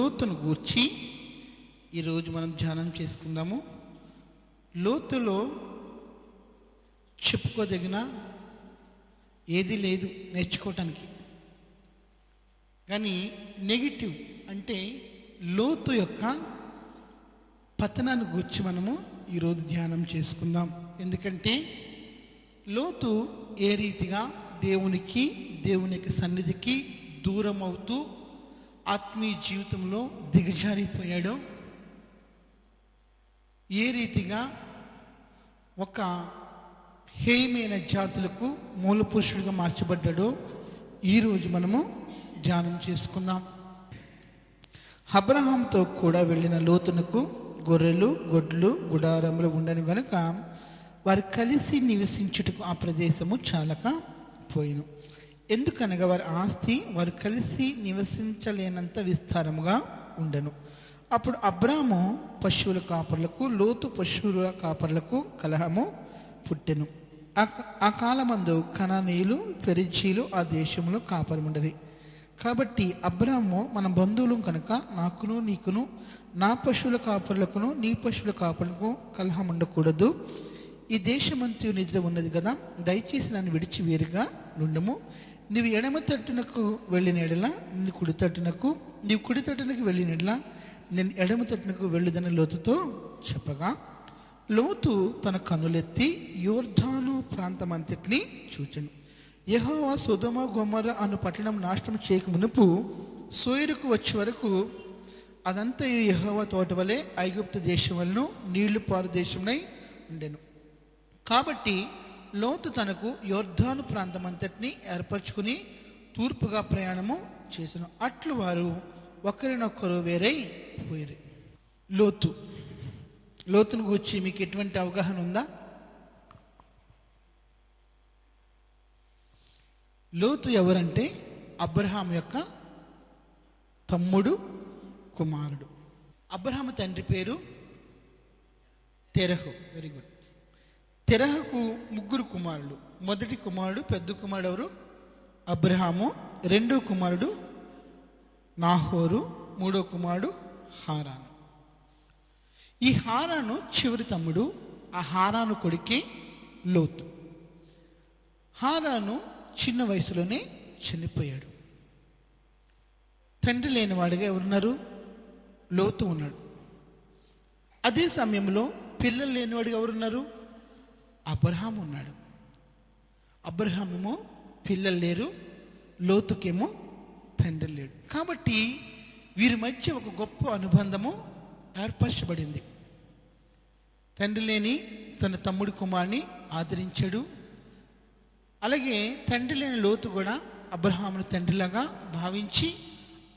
లోతును గూర్చి ఈరోజు మనం ధ్యానం చేసుకుందాము. లోతులో చెప్పుకోదగిన ఏది లేదు నేర్చుకోవటానికి. కానీ నెగిటివ్ అంటే లోతు యొక్క పతనాన్ని గురించి మనము ఈరోజు ధ్యానం చేసుకుందాం. ఎందుకంటే లోతు ఏ రీతిగా దేవుని యొక్క సన్నిధికి దూరం అవుతూ ఆత్మీయ జీవితంలో దిగజారిపోయాడో, ఏ రీతిగా ఒక హేయమైన జాతులకు మూల పురుషుడిగా మార్చబడ్డాడో ఈరోజు మనము ధ్యానం చేసుకుందాం. అబ్రహాంతో కూడా వెళ్ళిన లోతునకు గొర్రెలు గొడ్లు గుడారములు ఉండను గనుక వారు కలిసి నివసించుటకు ఆ ప్రదేశము చాలక పోయిను. ఎందుకనగా వారి ఆస్తి వారు కలిసి నివసించలేనంత విస్తారముగా ఉండెను. అప్పుడు అబ్రాము పశువుల కాపర్లకు లోతు పశువుల కాపర్లకు కలహము పుట్టెను. ఆ కాలమందు కనానీయులు పెరిజీలు ఆ దేశంలో కాపరముండవి. కాబట్టి అబ్రాము మన బంధువులు కనుక నాకును నీకును నా పశువుల కాపర్లకును నీ పశువుల కాపర్లకు కలహం ఉండకూడదు. ఈ దేశమంతయు నిద్ర ఉన్నది కదా, దయచేసి నన్ను విడిచి వేరుగా నుండము. నీవు ఎడమ తట్టునకు వెళ్ళిన ఎడల నేను కుడి తట్టునకు, నీవు కుడి తట్టునకు వెళ్ళిన ఎడల నేను ఎడమ తట్టునకు వెళ్ళుదని లోతుతో చెప్పగా, లోతు తన కన్నులెత్తి యోర్దాను ప్రాంతమంతటిని చూచెను. యెహోవా సొదొమ గొమొర్రా అను పట్టణం నాశనం చేయక మునుపు సోయరుకు వచ్చే వరకు అదంతా యెహోవా తోట వలె ఐగుప్తు దేశం వలన నీళ్లు పారు దేశంనై ఉండెను. కాబట్టి లోతు తనకు యోర్దాను ప్రాంతమంతటిని ఏర్పరచుకుని తూర్పుగా ప్రయాణము చేసెను. అట్లు వారు ఒకరినొకరు వేరై పోయిరి. లోతును గురించి మీకు ఎటువంటి అవగాహన ఉందా? లోతు ఎవరంటే అబ్రహాం యొక్క తమ్ముడు, కుమారుడు. అబ్రహాము తండ్రి పేరు తెరహు. Very good. తెరహకు 3 కుమారులు. మొదటి కుమారుడు, పెద్ద కుమారుడు ఎవరు? అబ్రహాము. రెండో కుమారుడు నాహోరు. మూడో కుమారుడు హారాను. ఈ హారాను చివరి తమ్ముడు. ఆ హారాను కొడుకే లోతు. హారాను చిన్న వయసులోనే చనిపోయాడు. తండ్రి లేనివాడిగా ఎవరున్నారు? లోతు ఉన్నాడు. అదే సమయంలో పిల్లలు లేనివాడిగా ఎవరున్నారు? అబ్రహాము ఉన్నాడు. అబ్రహామేమో పిల్లలు లేరు, లోతుకేమో తండ్రి లేడు. కాబట్టి వీరి మధ్య ఒక గొప్ప అనుబంధము ఏర్పరచబడింది. తండ్రి లేని తన తమ్ముడి కుమారుని ఆదరించాడు. అలాగే తండ్రి లేని లోతు కూడా అబ్రహామును తండ్రిలాగా భావించి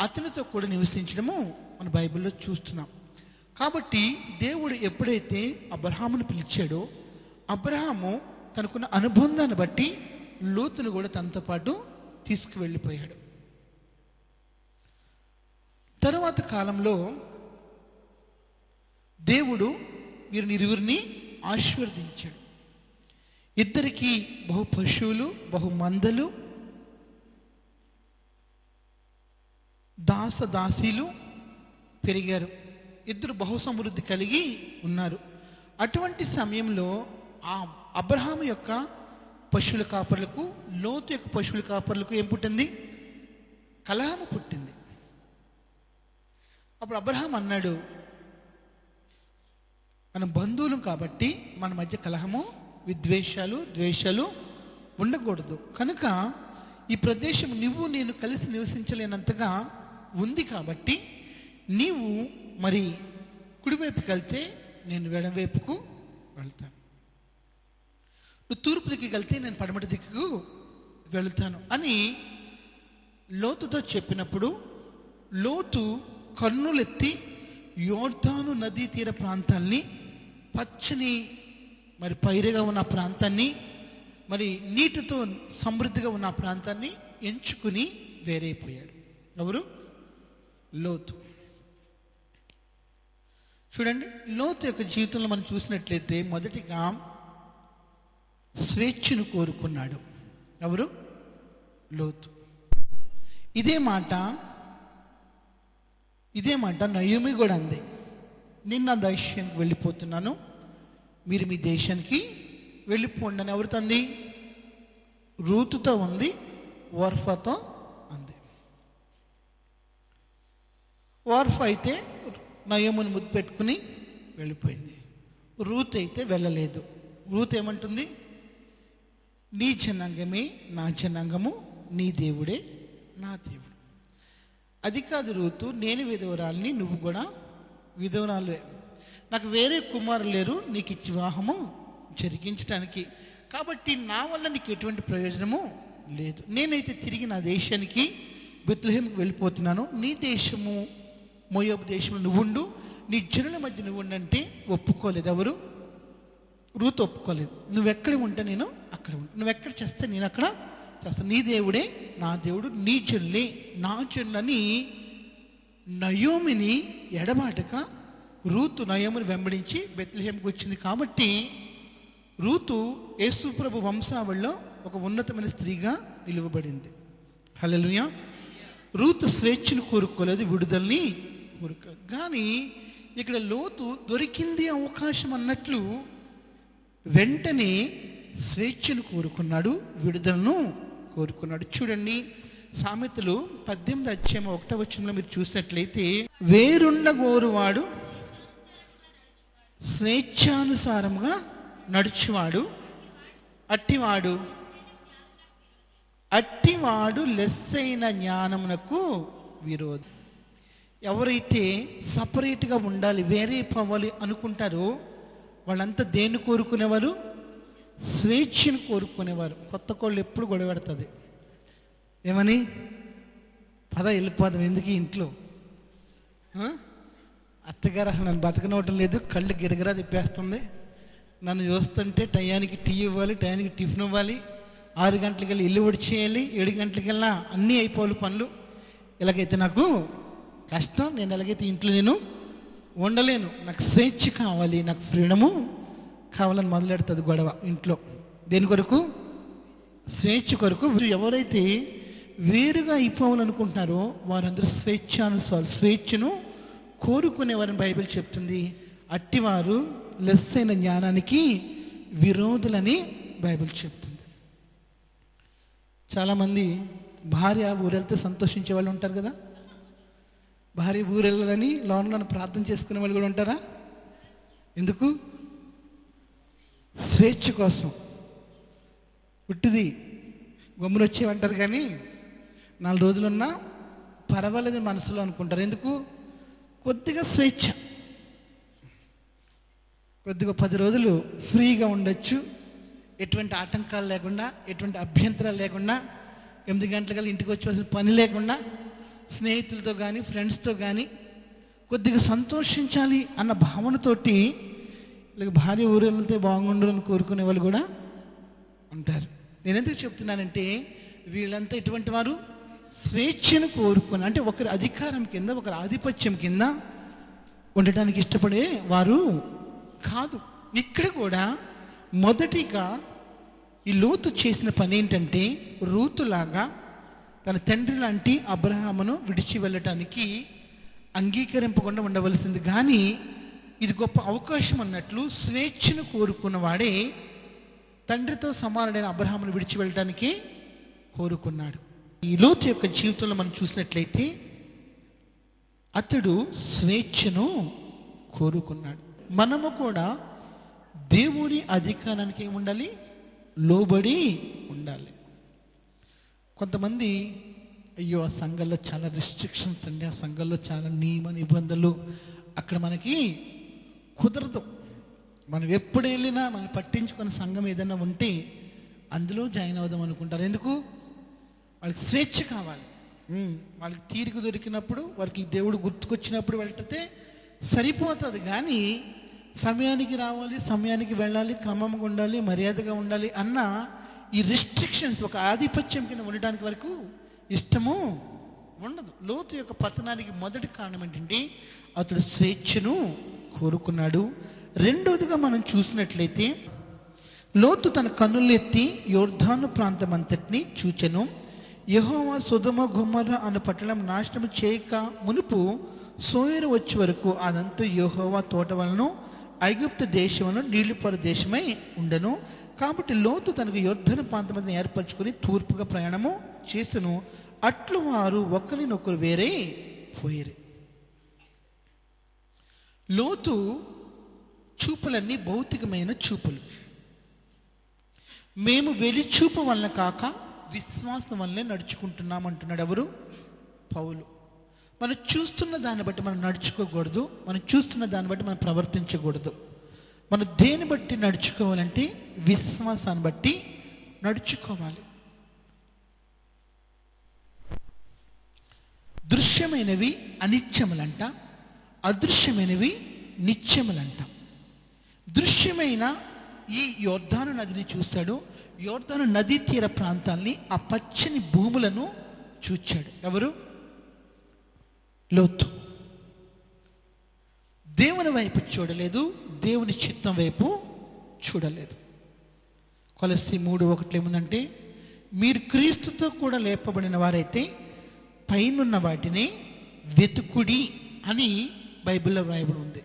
అతనితో కూడా నివసించడము మన బైబిల్లో చూస్తున్నాం. కాబట్టి దేవుడు ఎప్పుడైతే అబ్రహామును పిలిచాడో, అబ్రహాము తనకున్న అనుబంధాన్ని బట్టి లోతును కూడా తనతో పాటు తీసుకువెళ్ళిపోయాడు. తరువాత కాలంలో దేవుడు వీరిని ఇరువురిని ఆశీర్వదించాడు. ఇద్దరికి బహు పశువులు, బహు మందలు, దాసీలు పెరిగారు. ఇద్దరు బహు సమృద్ధి కలిగి ఉన్నారు. అటువంటి సమయంలో ఆ అబ్రహాము యొక్క పశువుల కాపర్లకు, లోతు యొక్క పశువుల కాపర్లకు ఏం పుట్టింది? కలహము పుట్టింది. అప్పుడు అబ్రహాం అన్నాడు, మనం బంధువులం కాబట్టి మన మధ్య కలహము, విద్వేషాలు, ద్వేషాలు ఉండకూడదు. కనుక ఈ ప్రదేశం నువ్వు నేను కలిసి నివసించలేనంతగా ఉంది. కాబట్టి నీవు మరి కుడివైపుకి వెళ్తే నేను ఎడమవైపుకు వెళ్తాను, నువ్వు తూర్పు దిక్కుకి వెళ్తే నేను పడమటి దిక్కుకు వెళుతాను అని లోతుతో చెప్పినప్పుడు, లోతు కన్నులెత్తి యోర్దాను నదీ తీర ప్రాంతాన్ని, పచ్చని మరి పైరుగా ఉన్న ప్రాంతాన్ని, మరి నీటితో సమృద్ధిగా ఉన్న ప్రాంతాన్ని ఎంచుకుని వేరైపోయాడు. ఎవరు? లోతు. చూడండి, లోతు యొక్క జీవితంలో మనం చూసినట్లయితే మొదటిగా స్వేచ్ఛను కోరుకున్నాడు. ఎవరు? లోతు. ఇదే మాట ఇదే మాట నయోమి కూడా అంది, నేను నా దేశానికి వెళ్ళిపోతున్నాను, మీరు మీ దేశానికి వెళ్ళిపోండి అని ఎవరితో అంది? రూతుతో ఉంది, ఓర్ఫాతో అంది. ఓర్ఫా అయితే నయోముని ముద్దు పెట్టుకుని వెళ్ళిపోయింది. రూత్ అయితే వెళ్ళలేదు. రూత్ ఏమంటుంది? నీ జనాంగమే నా జనాంగము, నీ దేవుడే నా దేవుడు. అది కాదు రూతు, నేను విధవరాలిని, నువ్వు కూడా విధవరాలువే, నాకు వేరే కుమారులు లేరు నీకు ఇచ్చి వివాహము జరిగించడానికి, కాబట్టి నా వల్ల నీకు ఎటువంటి ప్రయోజనము లేదు. నేనైతే తిరిగి నా దేశానికి బెత్లెహేముకు వెళ్ళిపోతున్నాను, నీ దేశము మోయాబు దేశంలో నువ్వుండు, నీ జనుల మధ్య నువ్వు ఉండంటే ఒప్పుకోలేదు. ఎవరు? రూతు ఒప్పుకోలేదు. నువ్వెక్కడ ఉంటే నేను అక్కడ ఉంటా, నువ్వెక్కడ చేస్తే నేను అక్కడ చేస్తాను, నీ దేవుడే నా దేవుడు, నీ జనులే నా జనులని నయోమిని ఎడబాటక రూతు నయోమిని వెంబడించి బెత్లెహేముకు వచ్చింది. కాబట్టి రూతు యేసుప్రభు వంశావళిలో ఒక ఉన్నతమైన స్త్రీగా నిలువబడింది. హల్లెలూయా. రూతు స్వేచ్ఛను కోరుకోలేదు, విడుదలని కోరుకోలేదు. కానీ ఇక్కడ లోతు దొరికింది అవకాశం అన్నట్లు వెంటనే స్వేచ్ఛను కోరుకున్నాడు, విడుదలను కోరుకున్నాడు. చూడండి, సామెతలు 18:1 మీరు చూసినట్లయితే, వేరుండగోరువాడు స్వేచ్ఛానుసారంగా నడుచువాడు అట్టివాడు లెస్సైన జ్ఞానమునకు విరోధి. ఎవరైతే సపరేట్గా ఉండాలి, వేరే పోవాలి అనుకుంటారో వాళ్ళంతా దేన్ని కోరుకునేవారు? స్వేచ్ఛను కోరుకునేవారు. కొత్త కోళ్ళు ఎప్పుడు గొడవ పెడుతుంది, ఏమని? పద వెళ్ళిపోదాం, ఎందుకు ఇంట్లో, అత్తగారు అసలు నన్ను బతకనవటం లేదు, కళ్ళు గిరగిరా తిప్పేస్తుంది, నన్ను చూస్తుంటే టయానికి టీ ఇవ్వాలి, టయానికి టిఫిన్ ఇవ్వాలి, 6 గంటలకి వెళ్ళి ఇల్లు ఒడి చేయాలి, 7 గంటలకల్లా అన్నీ అయిపోవాలి పనులు, ఇలాగైతే నాకు కష్టం, నేను ఎలాగైతే ఇంట్లో నేను ఉండలేను, నాకు స్వేచ్ఛ కావాలి, నాకు ఫ్రీడము కావాలని మొదలెడుతుంది గొడవ ఇంట్లో. దేని కొరకు? స్వేచ్ఛ కొరకు. ఎవరైతే వేరుగా అయిపోవాలనుకుంటున్నారో వారందరూ స్వేచ్ఛను కోరుకునేవారని బైబిల్ చెప్తుంది. అట్టివారు లెస్సైన జ్ఞానానికి విరోధులని బైబిల్ చెప్తుంది. చాలామంది భార్య ఊరెళ్తే సంతోషించే వాళ్ళు ఉంటారు కదా, భార్య ఊరెళ్ళాలని లోన్లను ప్రార్థన చేసుకునే వాళ్ళు కూడా ఉంటారా? ఎందుకు? స్వేచ్ఛ కోసం. పుట్టిది గమ్మున వచ్చేవంటారు, కానీ 4 రోజులున్నా పర్వాలేదు మనసులో అనుకుంటారు. ఎందుకు? కొద్దిగా స్వేచ్ఛ, కొద్దిగా 10 రోజులు ఫ్రీగా ఉండొచ్చు, ఎటువంటి ఆటంకాలు లేకుండా, ఎటువంటి అభ్యంతరాలు లేకుండా, 8 గంటలకల్లా ఇంటికి వచ్చేసిన పని లేకుండా, స్నేహితులతో కానీ ఫ్రెండ్స్తో కానీ కొద్దిగా సంతోషించాలి అన్న భావనతోటి లేక భార్య ఊరు వెళ్తే బాగుండు అని కోరుకునే వాళ్ళు కూడా ఉంటారు. నేను ఎందుకు చెప్తున్నానంటే, వీళ్ళంతా ఇటువంటి వారు స్వేచ్ఛను కోరుకుని, అంటే ఒకరి అధికారం కింద, ఒకరి ఆధిపత్యం కింద ఉండటానికి ఇష్టపడే వారు కాదు. ఇక్కడ కూడా మొదటిగా ఈ లోతు చేసిన పని ఏంటంటే, రూతులాగా తన తండ్రి లాంటి అబ్రహామును విడిచి వెళ్ళటానికి అంగీకరింపకుండా ఉండవలసింది. కానీ ఇది గొప్ప అవకాశం అన్నట్లు స్వేచ్ఛను కోరుకున్నవాడే తండ్రితో సమానుడైన అబ్రహామును విడిచి వెళ్ళటానికి కోరుకున్నాడు. ఈ లోతు యొక్క జీవితంలో మనం చూసినట్లయితే అతడు స్వేచ్ఛను కోరుకున్నాడు. మనము కూడా దేవుని అధికారానికి ఉండాలి, లోబడి ఉండాలి. కొంతమంది అయ్యో ఆ సంఘంలో చాలా రెస్ట్రిక్షన్స్ అండి, ఆ సంఘంలో చాలా నియమ నిబంధనలు, అక్కడ మనకి కుదరదు, మనం ఎప్పుడు వెళ్ళినా మనం పట్టించుకున్న సంఘం ఏదైనా ఉంటే అందులో జాయిన్ అవుదాం అనుకుంటారు. ఎందుకు? వాళ్ళకి స్వేచ్ఛ కావాలి. వాళ్ళకి తీరిక దొరికినప్పుడు, వారికి దేవుడు గుర్తుకొచ్చినప్పుడు వెళ్తే సరిపోతుంది. కానీ సమయానికి రావాలి, సమయానికి వెళ్ళాలి, క్రమంగా ఉండాలి, మర్యాదగా ఉండాలి అన్న ఈ రిస్ట్రిక్షన్స్ ఒక ఆధిపత్యం కింద ఉండటానికి వరకు ఇష్టము ఉండదు. లోతు యొక్క పతనానికి మొదటి కారణం ఏంటంటే అతడు స్వేచ్ఛను కోరుకున్నాడు. రెండవదిగా మనం చూసినట్లయితే, లోతు తన కన్నులెత్తి యొర్దాను ప్రాంతం అంతటిని చూచెను. యెహోవా సొదొమ గొమొర్రా అను పట్టణం నాశనం చేయక మునుపు సోయరు వచ్చే వరకు అదంతా యెహోవా తోట వలన ఐగుప్తు దేశంలో నీళ్లుపర దేశమై ఉండను. కాబట్టి లోతు తనకు యొర్దను ప్రాంతమును ఏర్పరచుకొని తూర్పుగా ప్రయాణము చేసెను. అట్లు వారు ఒకరినొకరు వేరే పోయిరి. లోతు చూపులన్నీ భౌతికమైన చూపులు. మేము వెలిచూపు వలన కాక విశ్వాసం వల్లనే నడుచుకుంటున్నాం అంటున్నాడు ఎవరు? పౌలు. మనం చూస్తున్న దాన్ని బట్టి మనం నడుచుకోకూడదు, మనం చూస్తున్న దాన్ని బట్టి మనం ప్రవర్తించకూడదు. మనం దేని బట్టి నడుచుకోవాలంటే విశ్వాసాన్ని బట్టి నడుచుకోవాలి. దృశ్యమైనవి అనిత్యములంట, అదృశ్యమైనవి నిత్యములంట. దృశ్యమైన ఈ యోర్దాను నదిని చూశాడు. యోర్దాను నదీ తీర ప్రాంతాల్ని, ఆ పచ్చని భూములను చూచాడు. ఎవరు? లోతు. దేవుని వైపు చూడలేదు, దేవుని చిత్తం వైపు చూడలేదు. కొలస్సీ 3:1 ఏముందంటే, మీరు క్రీస్తుతో కూడా లేపబడిన వారైతే పైనున్న వాటిని వెతుకుడి అని బైబిల్లో వ్రాయబడి ఉంది.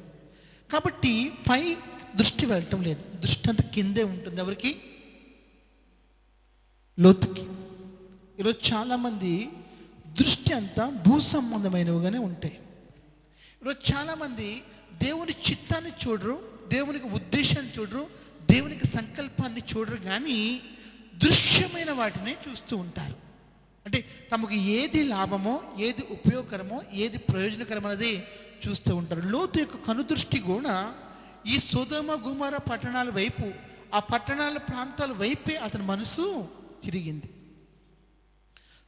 కాబట్టి పై దృష్టి వెళ్ళటం లేదు, దృష్టి అంతా కిందే ఉంటుంది. ఎవరికి? లోతుకి. ఈరోజు చాలామంది దృష్టి అంతా భూ సంబంధమైనవిగానే ఉంటాయి. ఈరోజు చాలామంది దేవుని చిత్తాన్ని చూడరు, దేవునికి ఉద్దేశాన్ని చూడరు, దేవునికి సంకల్పాన్ని చూడరు, కానీ దృశ్యమైన వాటినే చూస్తూ ఉంటారు. అంటే తమకు ఏది లాభమో, ఏది ఉపయోగకరమో, ఏది ప్రయోజనకరం అనేది చూస్తూ ఉంటారు. లోతు యొక్క కనుదృష్టి కూడా ఈ సొదొమ గొమొర్రా పట్టణాల వైపు, ఆ పట్టణాల ప్రాంతాల వైపే అతని మనసు తిరిగింది.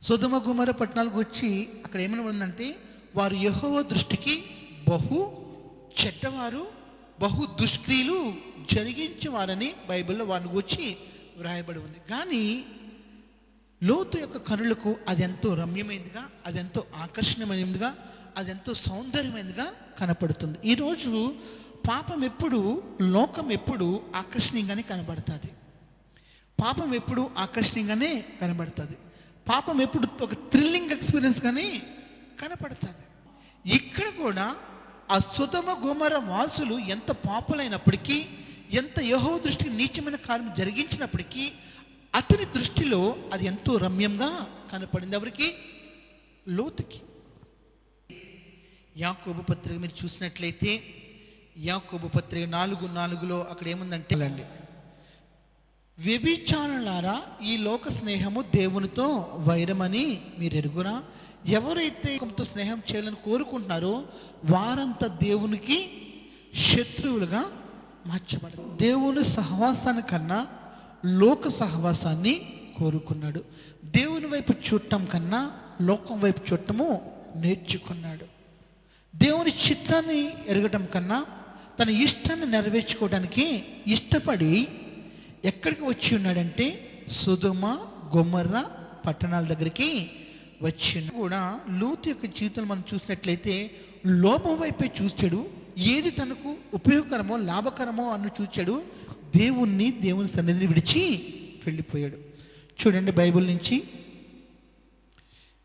సొదొమ గొమొర్రా పట్టణాలకు వచ్చి అక్కడ ఏమైనా ఉందంటే, వారు యెహోవా దృష్టికి బహు చెడ్డవారు, బహు దుష్క్రియలు జరిగించేవారని బైబిల్లో వారిని వచ్చి వ్రాయబడి ఉంది. కానీ లోతు యొక్క కనులకు అదెంతో రమ్యమైనదిగా, అదెంతో ఆకర్షణీయమైనదిగా, అదెంతో సౌందర్యమైనదిగా కనపడుతుంది. ఈరోజు పాపం ఎప్పుడు, లోకం ఎప్పుడు ఆకర్షణీయంగానే కనబడుతుంది. పాపం ఎప్పుడు ఆకర్షణీయంగానే కనబడుతుంది. పాపం ఎప్పుడు ఒక థ్రిల్లింగ్ ఎక్స్పీరియన్స్గానే కనపడుతుంది. ఇక్కడ కూడా ఆ సొదొమ గొమొర్రా వాసులు ఎంత పాపులైనప్పటికీ, ఎంత యెహోవా దృష్టికి నీచమైన కార్యం జరిగించినప్పటికీ అతని దృష్టిలో అది ఎంతో రమ్యంగా కనపడింది. ఎవరికి? లోతుకి. యాకోబు పత్రిక మీరు చూసినట్లయితే, యాకోబు పత్రిక 4:4 అక్కడ ఏముందంటే, వ్యభిచారులారా, ఈ లోక స్నేహము దేవునితో వైరమని మీరు ఎరుగురా. ఎవరైతే లోకంతో స్నేహం చేయాలని కోరుకుంటున్నారో వారంతా దేవునికి శత్రువులుగా మార్చబడతారు. దేవుని సహవాసాన్ని కన్నా లోక సహవాసాన్ని కోరుకున్నాడు. దేవుని వైపు చూడటం కన్నా లోకం వైపు చూడటము నేర్చుకున్నాడు. దేవుని చిత్తాన్ని ఎరగటం కన్నా తన ఇష్టాన్ని నెరవేర్చుకోవడానికి ఇష్టపడి ఎక్కడికి వచ్చి ఉన్నాడంటే సొదొమ గొమొర్రా పట్టణాల దగ్గరికి వచ్చి కూడా లోతు యొక్క జీవితంలో మనం చూసినట్లయితే లోపం వైపే చూచాడు. ఏది తనకు ఉపయోగకరమో లాభకరమో అన్ను చూచాడు. దేవుని సన్నిధిని విడిచి వెళ్ళిపోయాడు. చూడండి బైబిల్ నుంచి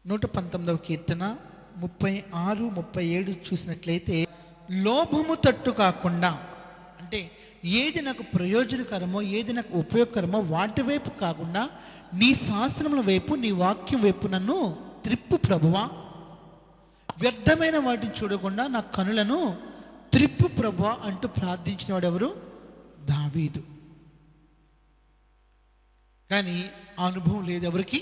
119వ కీర్తన 36, 37 చూసినట్లయితే, లోభము తట్టు కాకుండా, అంటే ఏది నాకు ప్రయోజనకరమో, ఏది నాకు ఉపయోగకరమో వాటి వైపు కాకుండా నీ శాసనముల వైపు, నీ వాక్యం వైపు నన్ను త్రిప్పు ప్రభువా. వ్యర్థమైన వాటిని చూడకుండా నా కనులను త్రిప్పు ప్రభువా అంటూ ప్రార్థించిన వాడు ఎవరు? దావీదు. కానీ ఆ అనుభవం లేదు ఎవరికి?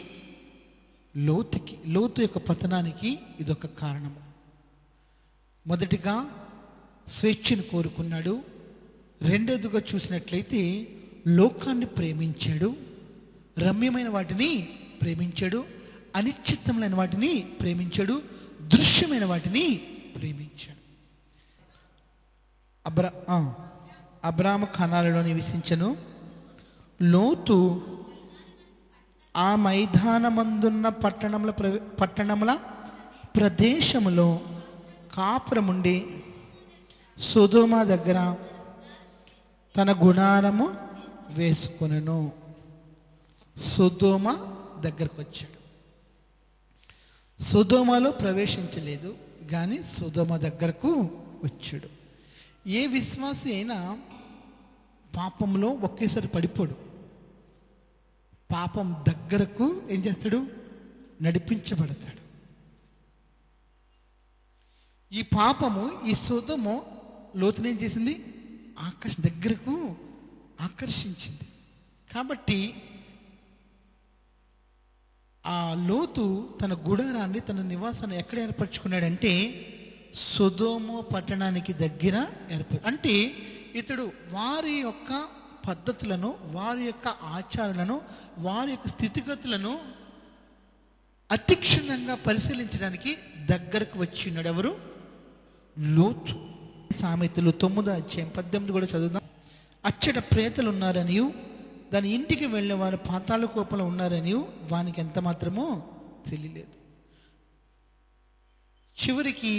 లోతుకి. లోతు యొక్క పతనానికి ఇదొక కారణం. మొదటిగా స్వేచ్ఛను కోరుకున్నాడు. రెండోదిగా చూసినట్లయితే లోకాన్ని ప్రేమించాడు, రమ్యమైన వాటిని ప్రేమించాడు, అనిశ్చితమైన వాటిని ప్రేమించాడు, దృశ్యమైన వాటిని ప్రేమించాడు. అబ్రాము ఖనాలలో నివసించెను. లోతు ఆ మైదానమందున్న పట్టణముల ప్రదేశములో కాపురముండి సొదొమ దగ్గర తన గుడారము వేసుకొనెను. సొదొమ దగ్గరకు వచ్చాడు. సొదొమలో ప్రవేశించలేదు, కానీ సొదొమ దగ్గరకు వచ్చాడు. ఏ విశ్వాసి అయినా పాపంలో ఒకేసారి పడిపోడు. పాపం దగ్గరకు ఏం చేస్తాడు? నడిపించబడతాడు. ఈ పాపము, ఈ సొదొమ లోతుని ఏం చేసింది? దగ్గరకు ఆకర్షించింది. కాబట్టి ఆ లోతు తన గుడారాన్ని, తన నివాసాన్ని ఎక్కడ ఏర్పరచుకున్నాడంటే సొదొమ పట్టణానికి దగ్గర అంటే ఇతడు వారి యొక్క పద్ధతులను, వారి యొక్క ఆచారాలను, వారి యొక్క స్థితిగతులను అతిక్షుణ్ణంగా పరిశీలించడానికి దగ్గరకు వచ్చినాడు. ఎవరు? లోతు. సామెతలు 9:18 కూడా చదువుదాం. అచ్చట ప్రేతలు ఉన్నారనియు, దాని ఇంటికి వెళ్ళే వారు పాతాళ కోపంలో ఉన్నారనియు వానికి ఎంత మాత్రమో తెలియలేదు. చివరికి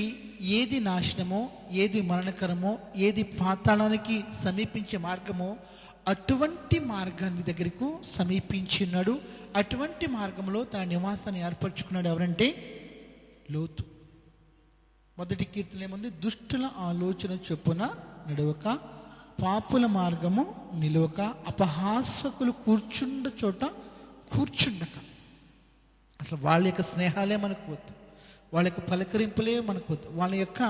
ఏది నాశనమో, ఏది మరణకరమో, ఏది పాతాళానికి సమీపించే మార్గమో అటువంటి మార్గాన్ని దగ్గరకు సమీపించున్నాడు. అటువంటి మార్గంలో తన నివాసాన్ని ఏర్పరచుకున్నాడు. ఎవరంటే లోతు. మొదటి కీర్తన ఏముంది? దుష్టుల ఆలోచన చొప్పున నడవక, పాపుల మార్గము నిలవక, అపహాసకులు కూర్చుండ చోట కూర్చుండక. అసలు వాళ్ళ యొక్క స్నేహాలే మనకు వద్దు, వాళ్ళ యొక్క పలకరింపులే మనకు వద్దు, వాళ్ళ యొక్క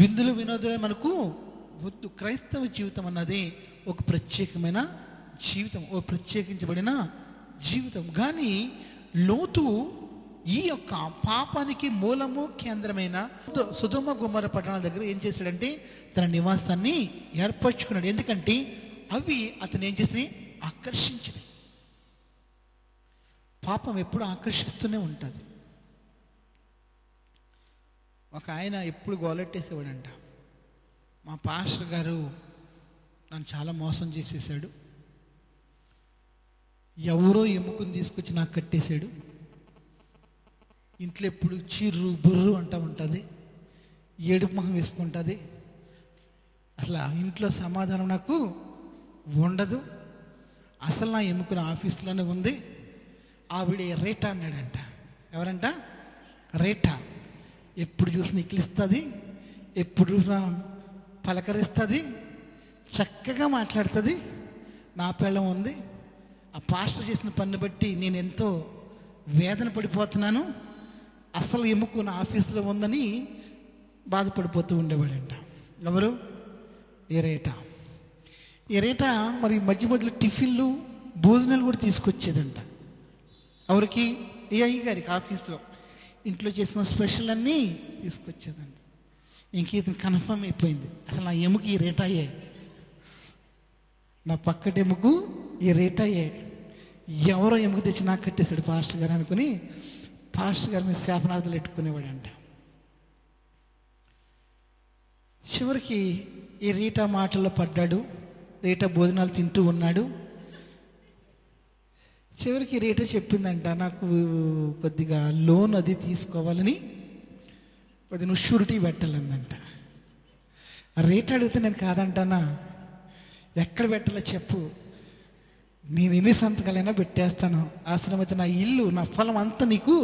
విందులు వినోదాలే మనకు వద్దు. క్రైస్తవ జీవితం అన్నది ఒక ప్రత్యేకమైన జీవితం, ఒక ప్రత్యేకించబడిన జీవితం. కానీ లోతు ఈ యొక్క పాపానికి మూలము కేంద్రమైన సొదొమ గొమొర్ర పట్టణాల దగ్గర ఏం చేశాడంటే తన నివాసాన్ని ఏర్పరచుకున్నాడు. ఎందుకంటే అవి అతను ఏం చేసినాయి? ఆకర్షించినాయి. పాపం ఎప్పుడు ఆకర్షిస్తూనే ఉంటుంది. ఒక ఆయన ఎప్పుడు గోలెట్టేసేవాడంట, మా పాస్టర్ గారు నన్ను చాలా మోసం చేసేసాడు, ఎవరో ఎముకను తీసుకొచ్చి నాకు కట్టేశాడు, ఇంట్లో ఎప్పుడు చిర్రు బుర్రు అంటూ ఉంటుంది, ఏడుపు మొహం వేసుకుంటుంది, అసలు ఇంట్లో సమాధానం నాకు ఉండదు, అసలు నా ఎముకను ఆఫీస్లోనే ఉంది, ఆవిడ రేటా అన్నాడంట. ఎవరంట? రేటా. ఎప్పుడు చూసి నిక్లిస్తుంది, ఎప్పుడు చూసినా పలకరిస్తుంది, చక్కగా మాట్లాడుతుంది, నా పిల్లం ఉంది, ఆ పాస్టర్ చేసిన పని బట్టి నేను ఎంతో వేదన పడిపోతున్నాను, అసలు ఎముక నా ఆఫీసులో ఉందని బాధపడిపోతూ ఉండేవాడంట. ఎవరు? ఎరేటా. ఎరేటా మరి మధ్య మధ్యలో టిఫిన్లు, భోజనాలు కూడా తీసుకొచ్చేదంట. ఎవరికి? ఏఐ గారికి ఆఫీస్లో ఇంట్లో చేసిన స్పెషల్ అన్నీ తీసుకొచ్చేదంట. ఇంక ఇతను కన్ఫర్మ్ అయిపోయింది, అసలు నా ఎముక ఈ రేటాయే, నా పక్కటి ఎముకు ఈ రేటాయే, ఎవరో ఎముక తెచ్చి నాకు కట్టేశాడు పాస్టర్ గారు అనుకుని పాస్టర్ గారి మీద శాపనార్థాలు పెట్టుకునేవాడంట. చివరికి ఈ రీటా మాటల్లో పడ్డాడు, రీటా భోజనాలు తింటూ ఉన్నాడు. చివరికి రీటా చెప్పిందంట, నాకు కొద్దిగా లోన్ అది తీసుకోవాలని కొద్దిగా నువ్వు షూరిటీ పెట్టాలందంట. రేట్ అడిగితే నేను కాదంటానా, ఎక్కడ పెట్టాలో చెప్పు, నేను ఎన్ని సంతకాలైనా పెట్టేస్తాను, అవసరమైతే నా ఇల్లు, నా పొలం అంతా నీకు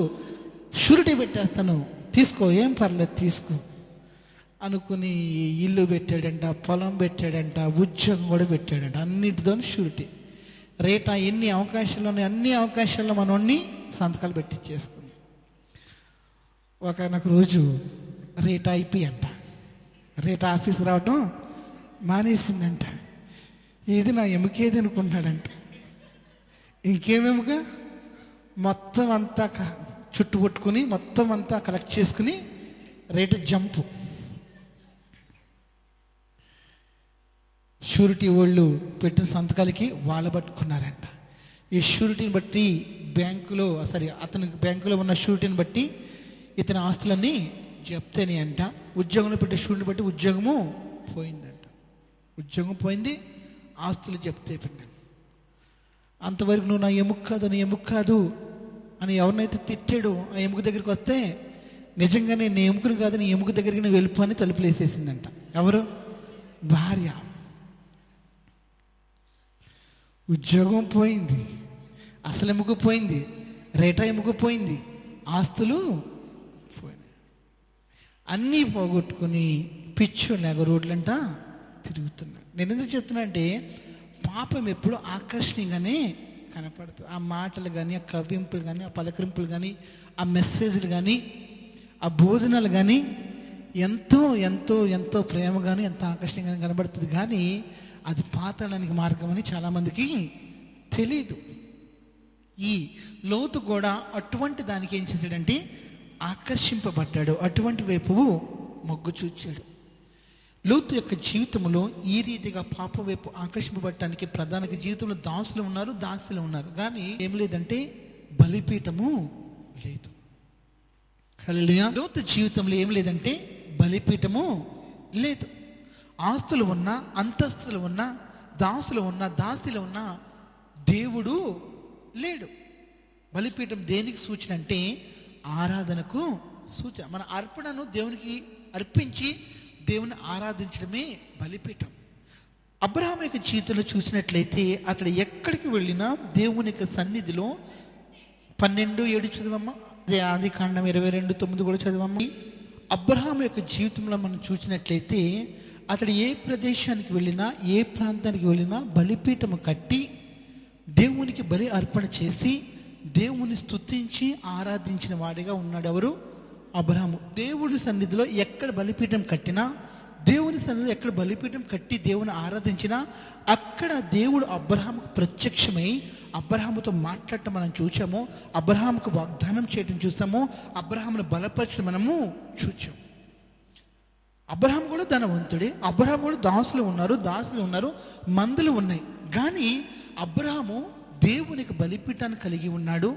షూరిటీ పెట్టేస్తాను, తీసుకో, ఏం పర్లేదు తీసుకో అనుకుని ఇల్లు పెట్టాడంట, పొలం పెట్టాడంట, ఉద్యోగం కూడా పెట్టాడంట, అన్నిటితో షూరిటీ. రేటా ఎన్ని అవకాశాలు ఉన్నాయి, అన్ని అవకాశాల్లో మనోడిని సంతకాలు పెట్టించేసుకుంది. ఒకనొక రోజు రేటా అయిపోయి అంట, రేటా ఆఫీస్కి రావటం మానేసిందంట. ఇది నా ఎముకేది అనుకుంటున్నాడంట. ఇంకేమెముక మొత్తం అంతా చుట్టుపట్టుకుని మొత్తం అంతా కలెక్ట్ చేసుకుని రేటు జంపు. షూరిటీ వాళ్ళు పెట్టిన సంతకాలకి వాళ్ళ పట్టుకున్నారంట. ఈ షూరిటీని బట్టి బ్యాంకులో అతని బ్యాంకులో ఉన్న షూరిటీని బట్టి ఇతని ఆస్తులన్నీ జప్తని అంట. ఉద్యోగంలో పెట్టే షూరిటీని బట్టి ఉద్యోగము పోయిందంట. ఉద్యోగం పోయింది, ఆస్తులు జప్తయిపోయినాయి. అంతవరకు నువ్వు నా ఎముక కాదు, నీ ఎముక కాదు అని ఎవరినైతే తిట్టాడో ఆ ఎముక దగ్గరికి వస్తే నిజంగానే నీ ఎముకను కాదు, నీ ఎముక దగ్గరికి నువ్వు వెళ్ళిపో అని తలుపులు వేసేసిందంట. ఎవరు? భార్య. ఉద్యోగం పోయింది, అసలు ఎముక పోయింది, రేటా ఎముక పోయింది, ఆస్తులు పోయినాయి. అన్నీ పోగొట్టుకుని పిచ్చోళ్ళగా రోడ్లంట తిరుగుతున్నాడు. నేను ఎందుకు చెప్తున్నా అంటే పాపం ఎప్పుడు ఆకర్షణీయంగానే కనపడుతుంది. ఆ మాటలు కానీ, ఆ కవ్వింపులు కానీ, ఆ పలకరింపులు కానీ, ఆ మెసేజ్లు కానీ, ఆ భోజనాలు కానీ ఎంతో ఎంతో ఎంతో ప్రేమగాను ఎంతో ఆకర్షణీయంగా కనబడుతుంది. కానీ అది పాతాళానికి మార్గం అని చాలామందికి తెలీదు. ఈ లోతు కూడా అటువంటి దానికి ఏం చేశాడంటే ఆకర్షింపబడ్డాడు, అటువంటి వైపు మొగ్గు చూచాడు. లోతు యొక్క జీవితంలో ఈ రీతిగా పాప వైపు ఆకర్షింపబడటానికి ప్రధానంగా జీవితంలో దాసులు ఉన్నారు, దాసులు ఉన్నారు. కానీ ఏం లేదంటే బలిపీఠము లేదు. హల్లెలూయా. లోతు జీవితంలో ఏం లేదంటే బలిపీఠము లేదు. ఆస్తులు ఉన్నా, అంతస్తులు ఉన్నా, దాసులు ఉన్నా, దాసులు ఉన్నా దేవుడు లేడు. బలిపీఠం దేనికి సూచన అంటే ఆరాధనకు సూచన. మన అర్పణను దేవునికి అర్పించి దేవుని ఆరాధించడమే బలిపీఠం. అబ్రహాము యొక్క జీవితంలో చూసినట్లయితే అతడు ఎక్కడికి వెళ్ళినా దేవుని యొక్క సన్నిధిలో 12:7 చదవమ్మా. అదే ఆదికాండం 22:9 కూడా చదవమ్మా. అబ్రహాము యొక్క జీవితంలో మనం చూసినట్లయితే అతడు ఏ ప్రదేశానికి వెళ్ళినా, ఏ ప్రాంతానికి వెళ్ళినా బలిపీఠము కట్టి దేవునికి బలి అర్పణ చేసి దేవుని స్తుతించి ఆరాధించిన వాడిగా ఉన్నాడు. ఎవరు? అబ్రహాము. దేవుని సన్నిధిలో ఎక్కడ బలిపీఠం కట్టినా, దేవుని సన్నిధిలో ఎక్కడ బలిపీఠం కట్టి దేవుని ఆరాధించినా అక్కడ దేవుడు అబ్రహాముకు ప్రత్యక్షమై అబ్రహాముతో మాట్లాడటం మనం చూసాము. అబ్రహాముకు వాగ్దానం చేయటం చూసాము. అబ్రహామును బలపరచడం మనము చూచాము. అబ్రహాము కూడా ధనవంతుడే, అబ్రహాము కూడా దాసులు ఉన్నారు, మందులు ఉన్నాయి. కానీ అబ్రహాము దేవునికి బలిపీఠాన్ని కలిగి ఉన్నాడు,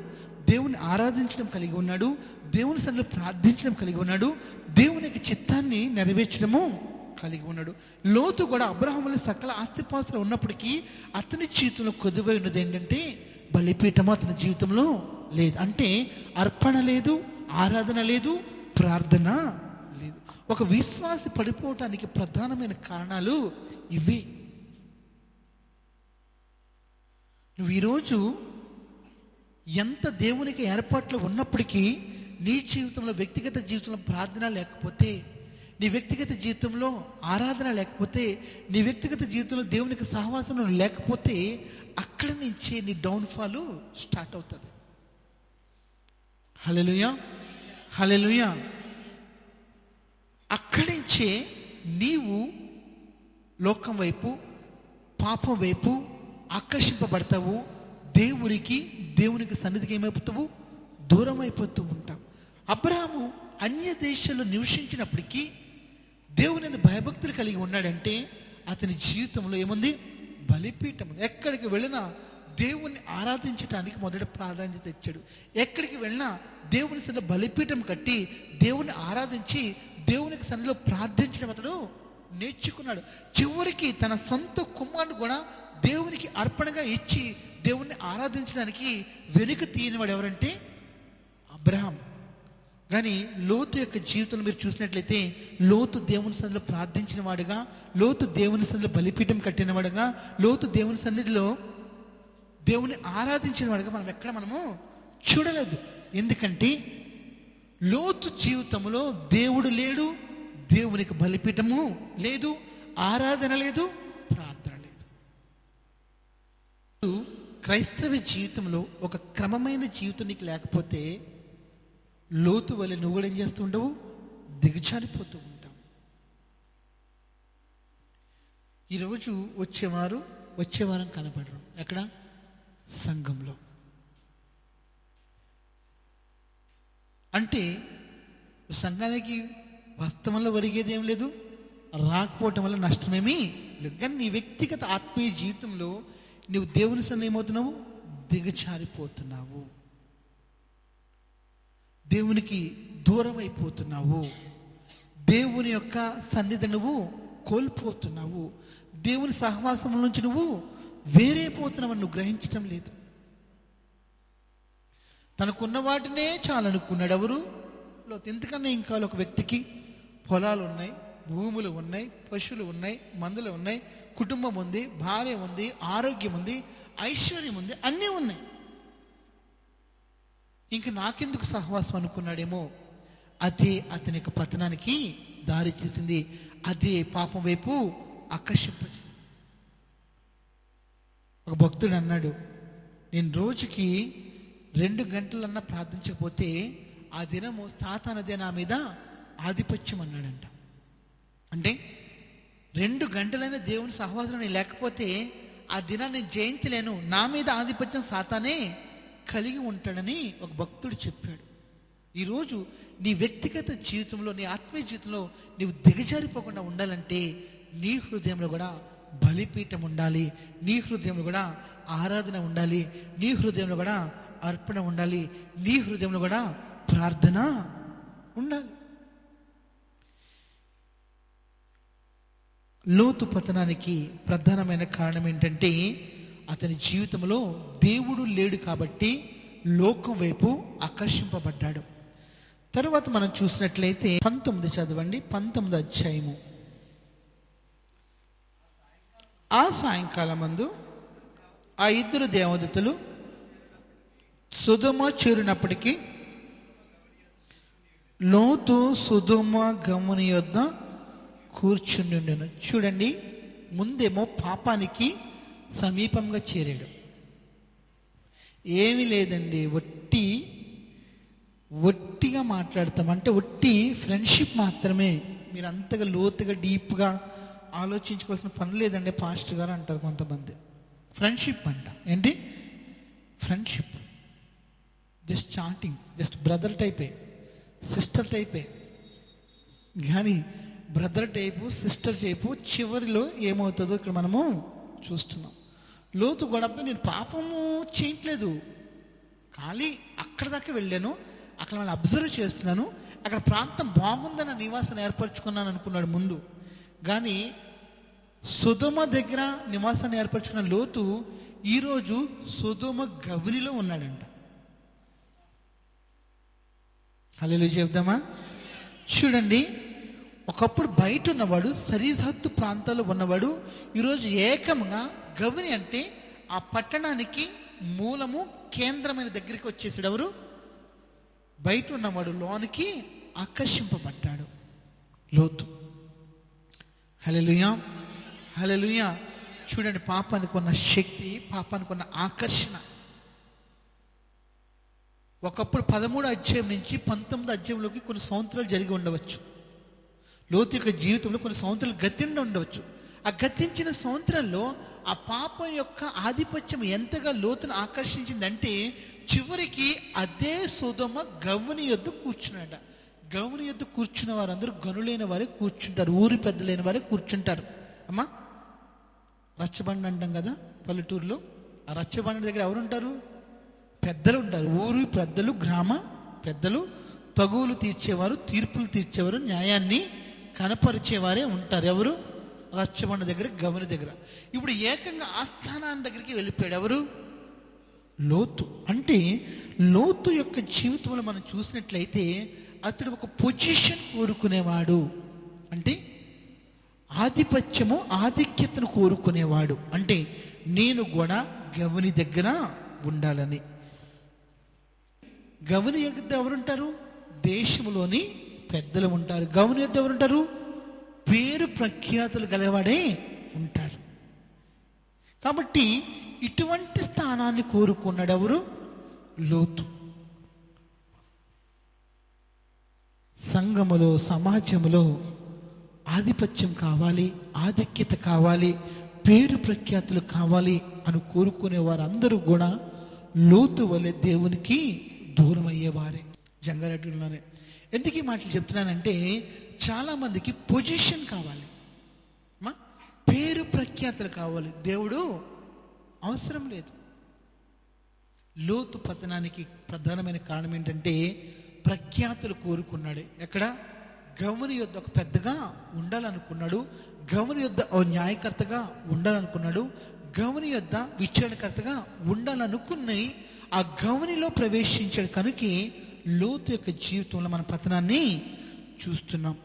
దేవుని ఆరాధించడం కలిగి ఉన్నాడు, దేవుని సన్నిధిలో ప్రార్థించడం కలిగి ఉన్నాడు, దేవునికి చిత్తాన్ని నెరవేర్చడము కలిగి ఉన్నాడు. లోతు కూడా అబ్రహాములో సకల ఆస్తిపాస్తులు ఉన్నప్పటికీ అతని జీవితంలో కొద్దిగా ఉన్నది ఏంటంటే బలిపీఠము అతని జీవితంలో లేదు. అంటే అర్పణ లేదు, ఆరాధన లేదు, ప్రార్థన లేదు. ఒక విశ్వాసి పడిపోవటానికి ప్రధానమైన కారణాలు ఇవి. నువ్వు ఈరోజు ఎంత దేవునికి ఏర్పాట్లు ఉన్నప్పటికీ నీ జీవితంలో, వ్యక్తిగత జీవితంలో ప్రార్థన లేకపోతే, నీ వ్యక్తిగత జీవితంలో ఆరాధన లేకపోతే, నీ వ్యక్తిగత జీవితంలో దేవునికి సహవాసం లేకపోతే అక్కడి నుంచే నీ డౌన్ఫాల్ స్టార్ట్ అవుతుంది. హల్లెలూయా, హల్లెలూయా. అక్కడి నుంచే నీవు లోకం వైపు, పాపం వైపు ఆకర్షింపబడతావు. దేవునికి సన్నిధికి ఏమైపోతావు? దూరం అయిపోతూ ఉంటావు. అబ్రహాము అన్య దేశాల్లో నివసించినప్పటికీ దేవుని భయభక్తులు కలిగి ఉన్నాడంటే అతని జీవితంలో ఏముంది? బలిపీఠం. ఎక్కడికి వెళ్ళినా దేవుణ్ణి ఆరాధించడానికి మొదట ప్రాధాన్యత ఇచ్చాడు. ఎక్కడికి వెళ్ళినా దేవుని సన్నిధిలో బలిపీఠం కట్టి దేవుని ఆరాధించి దేవునికి సన్నిధిలో ప్రార్థించడం అతడు నేర్చుకున్నాడు. చివరికి తన సొంత కుమారుడు కూడా దేవునికి అర్పణగా ఇచ్చి దేవుణ్ణి ఆరాధించడానికి వెనుక తీయనివాడు ఎవరంటే అబ్రహాం. కానీ లోతు యొక్క జీవితంలో మీరు చూసినట్లయితే లోతు దేవుని సన్నిధిలో ప్రార్థించిన వాడుగా, లోతు దేవుని సన్నిధిలో బలిపీఠం కట్టిన వాడుగా, లోతు దేవుని సన్నిధిలో దేవుని ఆరాధించిన వాడుగా మనము చూడలేదు. ఎందుకంటే లోతు జీవితంలో దేవుడు లేడు, దేవునికి బలిపీఠము లేదు, ఆరాధన లేదు, ప్రార్థన లేదు. క్రైస్తవ జీవితంలో ఒక క్రమమైన జీవితం నీకు లేకపోతే లోతు వల్ల నువ్వు కూడా ఏం చేస్తూ ఉండవు? దిగజారిపోతూ ఉంటావు. ఈరోజు వచ్చే వారం కనపడరు. ఎక్కడ? సంఘంలో. అంటే సంఘానికి వాస్తవంలో ఒరిగేది ఏం లేదు, రాకపోవటం వల్ల నష్టమేమీ లేదు. కానీ నీ వ్యక్తిగత ఆత్మీయ జీవితంలో నువ్వు దేవుని సన్నిధిలో ఏమవుతున్నావు? దిగజారిపోతున్నావు, దేవునికి దూరం అయిపోతున్నావు, దేవుని యొక్క సన్నిధి నువ్వు కోల్పోతున్నావు, దేవుని సహవాసం నుంచి నువ్వు వేరైపోతున్నావు. నువ్వు గ్రహించటం లేదు. తనకున్న వాటినే చాలనుకున్నాడు ఎవరు? ఎందుకన్నా ఇంకా ఒక వ్యక్తికి పొలాలు ఉన్నాయి, భూములు ఉన్నాయి, పశువులు ఉన్నాయి, మందులు ఉన్నాయి, కుటుంబం ఉంది, భార్య ఉంది, ఆరోగ్యం ఉంది, ఐశ్వర్యం ఉంది, అన్నీ ఉన్నాయి. ఇంక నాకెందుకు సహవాసం అనుకున్నాడేమో. అదే అతని యొక్క పతనానికి దారి చేసింది. అదే పాపం వైపు ఆకర్షింప. ఒక భక్తుడు అన్నాడు, నేను రోజుకి 2 గంటలన్నా ప్రార్థించకపోతే ఆ దినము సాతానదే నా మీద ఆధిపత్యం అన్నాడంట. అంటే 2 గంటలైన దేవుని సహవాసం లేకపోతే ఆ దినాన్ని జయించలేను, నా మీద ఆధిపత్యం సాతానే కలిగి ఉంటాడని ఒక భక్తుడు చెప్పాడు. ఈరోజు నీ వ్యక్తిగత జీవితంలో, నీ ఆత్మీయ జీవితంలో నీవు దిగజారిపోకుండా ఉండాలంటే నీ హృదయంలో కూడా బలిపీఠం ఉండాలి, నీ హృదయంలో కూడా ఆరాధన ఉండాలి, నీ హృదయంలో కూడా అర్పణ ఉండాలి, నీ హృదయంలో కూడా ప్రార్థన ఉండాలి. లోతు పతనానికి ప్రధానమైన కారణం ఏంటంటే అతని జీవితంలో దేవుడు లేడు కాబట్టి లోకం వైపు ఆకర్షింపబడ్డాడు. తరువాత మనం చూసినట్లయితే 19 చదవండి, 19 అధ్యాయము. ఆ సాయంకాలం మందు ఆ 2 దేవదూతలు సొదొమ చేరినప్పటికీ లోతు సొదొమ గమని యొద్ద కూర్చుని ఉండెను. చూడండి, ముందేమో పాపానికి సమీపంగా చేరాడు. ఏమీ లేదండి, ఒట్టిగా మాట్లాడతాం, అంటే ఒట్టి ఫ్రెండ్షిప్ మాత్రమే. మీరు అంతగా లోతుగా డీప్గా ఆలోచించుకోవాల్సిన పని లేదండి పాస్టర్ గారు అంటారు కొంతమంది. ఫ్రెండ్షిప్ అంట. ఏంటి friendship? Just chatting, just brother టైపే, సిస్టర్ టైపే. కానీ బ్రదర్ టైపు, సిస్టర్ టైపు చివరిలో ఏమవుతుందో ఇక్కడ మనము చూస్తున్నాం. లోతు గొడవ, నేను పాపము చేయట్లేదు, ఖాళీ అక్కడ దాకా వెళ్ళాను, అక్కడ మనం అబ్జర్వ్ చేస్తున్నాను, అక్కడ ప్రాంతం బాగుందని నివాసాన్ని ఏర్పరచుకున్నాను అనుకున్నాడు ముందు. కానీ సొదొమ దగ్గర నివాసాన్ని ఏర్పరచుకున్న లోతు ఈరోజు సొదొమ గవినిలో ఉన్నాడంట. హల్లెలూయా చెప్దామా? చూడండి, ఒకప్పుడు బయట ఉన్నవాడు, సరిహద్దు ప్రాంతాల్లో ఉన్నవాడు ఈరోజు ఏకంగా గవిని అంటే ఆ పట్టణానికి మూలము, కేంద్రమైన దగ్గరికి వచ్చేసాడు. ఎవరు? బయట ఉన్నవాడు లోనికి ఆకర్షింపబడ్డాడు లోతు. హల్లెలూయా, హల్లెలూయా. చూడండి, పాపానికి ఉన్న శక్తి, పాపానికి ఉన్న ఆకర్షణ. ఒకప్పుడు 13వ అధ్యాయం నుంచి 19వ అధ్యాయంలోకి కొన్ని సంవత్సరాలు జరిగి ఉండవచ్చు. లోతు యొక్క జీవితంలో కొన్ని సంవత్సరాలు గతిండి ఉండవచ్చు. ఆ గతించిన సంవత్సరాల్లో ఆ పాపం యొక్క ఆధిపత్యం ఎంతగా లోతును ఆకర్షించిందంటే చివరికి అదే సొదొమ గవిని యొద్ద కూర్చున్నాడ. గవిని యొద్ద కూర్చున్న వారందరూ గనులైన వారే కూర్చుంటారు, ఊరి పెద్దలైన వారే కూర్చుంటారు. అమ్మా, రచ్చబండి అంటాం కదా పల్లెటూరులో. ఆ రచ్చబండి దగ్గర ఎవరు ఉంటారు? పెద్దలు ఉంటారు. ఊరు పెద్దలు, గ్రామ పెద్దలు, తగువులు తీర్చేవారు, తీర్పులు తీర్చేవారు, న్యాయాన్ని కనపరిచేవారే ఉంటారు. ఎవరు? రచ్చబండ దగ్గర, గవిని దగ్గర. ఇప్పుడు ఏకంగా ఆస్థానాన్ని దగ్గరికి వెళ్ళిపోయాడు. ఎవరు? లోతు. అంటే లోతు యొక్క జీవితంలో మనం చూసినట్లయితే అతడు ఒక పొజిషన్ కోరుకునేవాడు, అంటే ఆధిపత్యము, ఆధిక్యతను కోరుకునేవాడు. అంటే నేను కూడా గవిని దగ్గర ఉండాలని. గవిని యొద్ద ఎవరుంటారు? దేశంలోని పెద్దలు ఉంటారు. గవిని యొద్ద ఎవరుంటారు? పేరు ప్రఖ్యాతులు గలవాడే ఉంటారు. కాబట్టి ఇటువంటి స్థానాన్ని కోరుకున్నాడు ఎవరు? లోతు. సంఘములో, సమాజంలో ఆధిపత్యం కావాలి, ఆధిక్యత కావాలి, పేరు ప్రఖ్యాతులు కావాలి అని కోరుకునే వారందరూ కూడా లోతు వలె దేవునికి దూరం అయ్యేవారే. జంగారెడ్డిలోనే ఎందుకు ఈ మాటలు చెప్తున్నానంటే చాలామందికి పొజిషన్ కావాలి, పేరు ప్రఖ్యాతులు కావాలి, దేవుడు అవసరం లేదు. లోతు పతనానికి ప్రధానమైన కారణం ఏంటంటే ప్రఖ్యాతులు కోరుకున్నాడు. ఎక్కడ? గవిని యొద్ద ఒక పెద్దగా ఉండాలనుకున్నాడు, గవిని యొద్ద ఓ న్యాయకర్తగా ఉండాలనుకున్నాడు, గవిని యొద్ద విచారణకర్తగా ఉండాలనుకుని ఆ గవినిలో ప్రవేశించాడు. కనుక లోతు యొక్క జీవితంలో మన పతనాన్ని చూస్తున్నాం.